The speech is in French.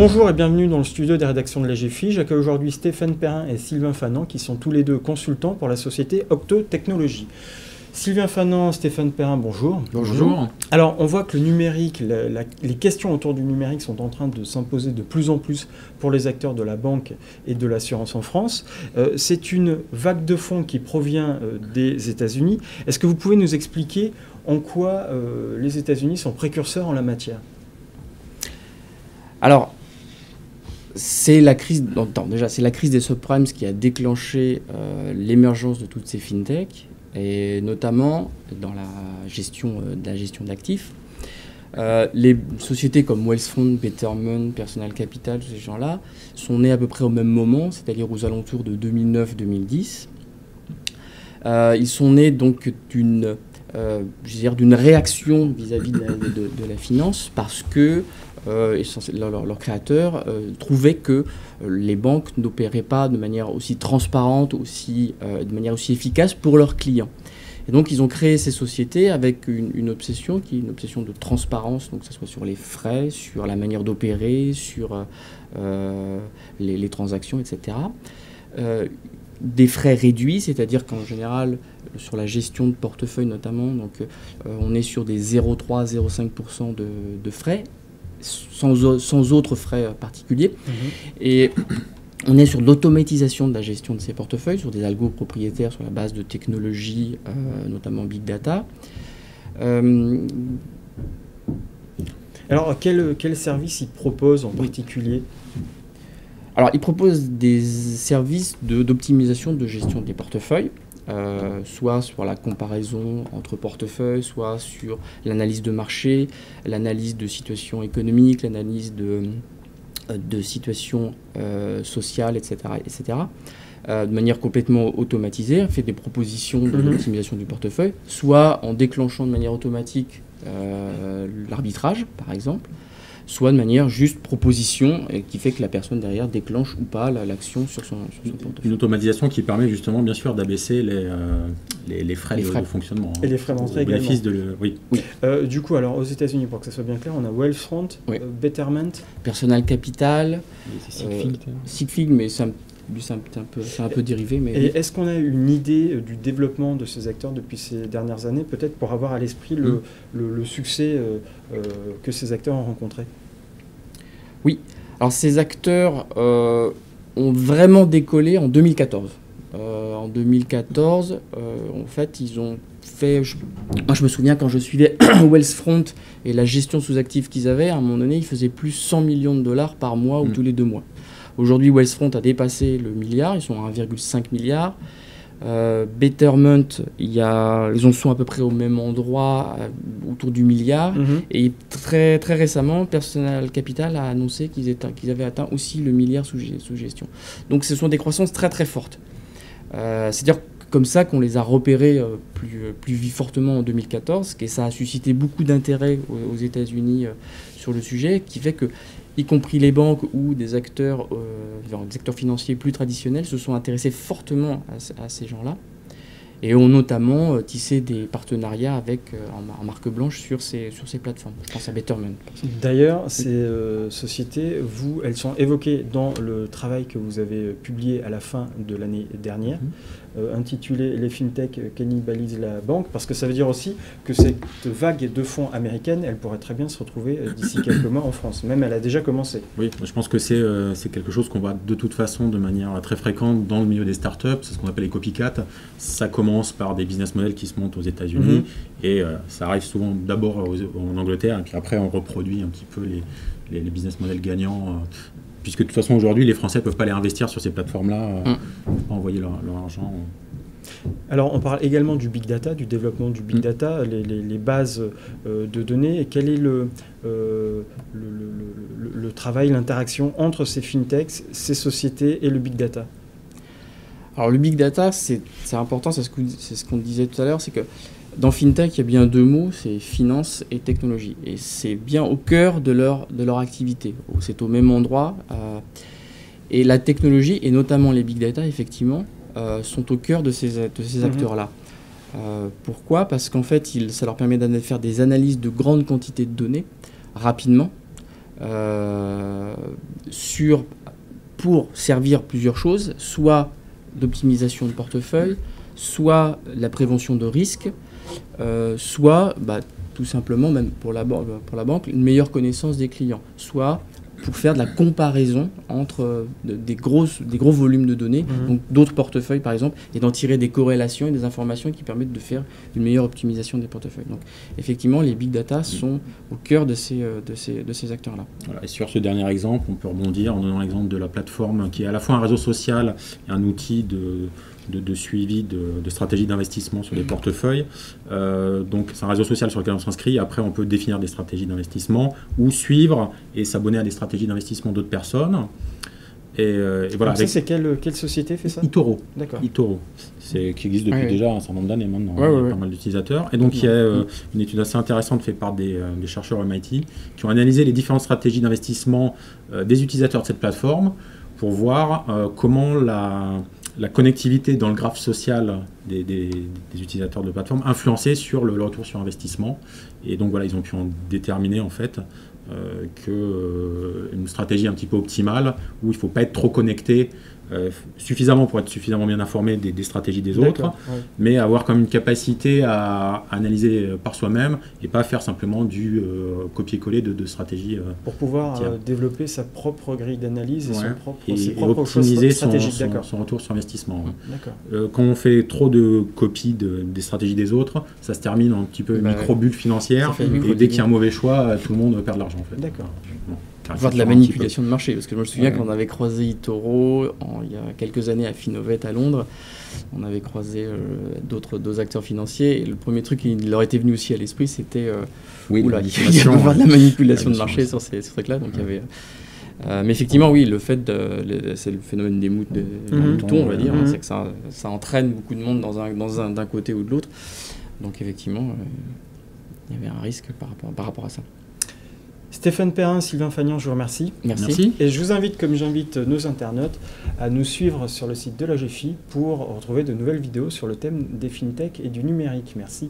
Bonjour et bienvenue dans le studio des rédactions de la GFI. J'accueille aujourd'hui Stéphane Perrin et Sylvain Fanan qui sont tous les deux consultants pour la société Octo Technologies. Sylvain Fanan, Stéphane Perrin, bonjour. Bonjour. Alors, on voit que le numérique, les questions autour du numérique sont en train de s'imposer de plus en plus pour les acteurs de la banque et de l'assurance en France. C'est une vague de fonds qui provient des États-Unis. Est-ce que vous pouvez nous expliquer en quoi les États-Unis sont précurseurs en la matière ? Alors, c'est la crise des subprimes qui a déclenché l'émergence de toutes ces fintechs, et notamment dans la gestion d'actifs. Les sociétés comme Wealthfront, Betterment, Personal Capital, ces gens-là, sont nés à peu près au même moment, c'est-à-dire aux alentours de 2009-2010. Ils sont nés donc d'une réaction vis-à-vis de la finance, parce que leurs créateurs trouvaient que les banques n'opéraient pas de manière aussi transparente, de manière aussi efficace pour leurs clients. Et donc ils ont créé ces sociétés avec une obsession qui est une obsession de transparence, donc que ce soit sur les frais, sur la manière d'opérer, sur les transactions, etc. Des frais réduits, c'est-à-dire qu'en général, sur la gestion de portefeuille notamment, donc, on est sur des 0,3-0,5% de frais, sans autres frais particuliers. Et on est sur l'automatisation de la gestion de ces portefeuilles, sur des algos propriétaires sur la base de technologies, notamment Big Data. Alors, quel service ils proposent en particulier ? Alors, ils proposent des services d'optimisation de gestion des portefeuilles, soit sur la comparaison entre portefeuilles, soit sur l'analyse de marché, l'analyse de situation économique, l'analyse de situation sociale, etc. De manière complètement automatisée, on fait des propositions d'optimisation du portefeuille, soit en déclenchant de manière automatique l'arbitrage, par exemple, soit de manière juste proposition qui fait que la personne derrière déclenche ou pas l'action sur son portefeuille. Une automatisation qui permet justement bien sûr d'abaisser les frais de fonctionnement. Et les frais d'entrée également. Oui. Du coup, alors aux États-Unis, pour que ça soit bien clair, on a Wealthfront, Betterment, Personal Capital, Sigfig, mais c'est un peu dérivé. Mais et est-ce qu'on a une idée du développement de ces acteurs depuis ces dernières années, peut-être pour avoir à l'esprit le succès que ces acteurs ont rencontré ? Oui, alors ces acteurs ont vraiment décollé en 2014. En 2014, en fait, ils ont fait... Moi, je me souviens quand je suivais Wealthfront et la gestion sous actifs qu'ils avaient, à un moment donné, ils faisaient plus 100 millions de dollars par mois ou tous les 2 mois. Aujourd'hui, Wealthfront a dépassé le milliard, ils sont à 1,5 milliard. Betterment, ils en sont à peu près au même endroit, autour du milliard. Et très, très récemment, Personal Capital a annoncé qu'ils avaient atteint aussi le milliard sous gestion. Donc ce sont des croissances très très fortes. C'est-à-dire comme ça qu'on les a repérés plus fortement en 2014, et ça a suscité beaucoup d'intérêt aux États-Unis sur le sujet, qui fait que y compris les banques ou des acteurs financiers plus traditionnels se sont intéressés fortement à ces gens-là et ont notamment tissé des partenariats en marque blanche sur ces plateformes. Je pense à Betterment. D'ailleurs, ces sociétés, elles sont évoquées dans le travail que vous avez publié à la fin de l'année dernière, intitulé « Les fintech cannibalisent la banque », parce que ça veut dire aussi que cette vague de fonds américaine, elle pourrait très bien se retrouver d'ici quelques mois en France. Même elle a déjà commencé. Oui, je pense que c'est quelque chose qu'on voit de toute façon de manière très fréquente dans le milieu des startups. C'est ce qu'on appelle les copycats. Ça commence par des business models qui se montent aux États-Unis et ça arrive souvent d'abord en Angleterre et puis après on reproduit un petit peu les business models gagnants. Puisque de toute façon, aujourd'hui, les Français ne peuvent pas les investir sur ces plateformes-là, ne peuvent pas envoyer leur argent. Alors, on parle également du big data, du développement du big data, les bases de données. Et quel est le travail, l'interaction entre ces fintechs, ces sociétés et le big data ? Alors, le big data, c'est important, c'est ce qu'on disait tout à l'heure, c'est que dans FinTech, il y a bien 2 mots, c'est finance et technologie. Et c'est bien au cœur de leur activité. C'est au même endroit. Et la technologie, et notamment les big data, effectivement, sont au cœur de ces acteurs-là. Pourquoi ? Parce qu'en fait, ça leur permet de faire des analyses de grandes quantités de données rapidement, pour servir plusieurs choses, soit d'optimisation de portefeuille, soit la prévention de risques, soit tout simplement, même pour la banque, une meilleure connaissance des clients, soit pour faire de la comparaison entre des gros volumes de données, donc d'autres portefeuilles par exemple, et d'en tirer des corrélations et des informations qui permettent de faire une meilleure optimisation des portefeuilles. Donc effectivement, les big data sont au cœur de ces acteurs-là. Voilà, et sur ce dernier exemple, on peut rebondir en donnant l'exemple de la plateforme qui est à la fois un réseau social et un outil de suivi de stratégie d'investissement sur les portefeuilles. Donc c'est un réseau social sur lequel on s'inscrit. Après, on peut définir des stratégies d'investissement ou suivre et s'abonner à des stratégies d'investissement d'autres personnes. Et voilà. Donc ça, c'est quelle société fait ça? eToro. D'accord. eToro, qui existe depuis déjà un certain nombre d'années maintenant. Ouais, il y a pas mal d'utilisateurs. Et donc il y a une étude assez intéressante faite par des chercheurs MIT qui ont analysé les différentes stratégies d'investissement des utilisateurs de cette plateforme pour voir comment la connectivité dans le graphe social des utilisateurs de plateforme influençait sur le retour sur investissement. Et donc voilà, ils ont pu en déterminer en fait une stratégie un petit peu optimale où il ne faut pas être trop connecté suffisamment pour être suffisamment bien informé des stratégies des autres, mais avoir comme une capacité à analyser par soi-même et pas faire simplement du copier-coller de stratégies. Pour pouvoir développer sa propre grille d'analyse et ses et propres optimiser stratégiques. son retour sur investissement. D'accord. Quand on fait trop de copies des stratégies des autres, ça se termine en un petit peu micro-bulle financière, et dès qu'il y a un mauvais choix, tout le monde perd de l'argent. En fait. D'accord. Voire de la manipulation de marché, parce que je me souviens quand on avait croisé eToro il y a quelques années à Finovate à Londres, on avait croisé deux acteurs financiers, et le premier truc qui leur était venu aussi à l'esprit, c'était il y avoir de la manipulation de marché sur ces trucs-là. Donc il y avait, mais effectivement, oui, c'est le phénomène des moutons, on va dire, c'est que ça entraîne beaucoup de monde d'un côté ou de l'autre. Donc effectivement, il y avait un risque par rapport à ça. Stéphane Perrin, Sylvain Fagnan, je vous remercie. Merci. Et je vous invite, comme j'invite nos internautes, à nous suivre sur le site de la GFI pour retrouver de nouvelles vidéos sur le thème des fintech et du numérique. Merci.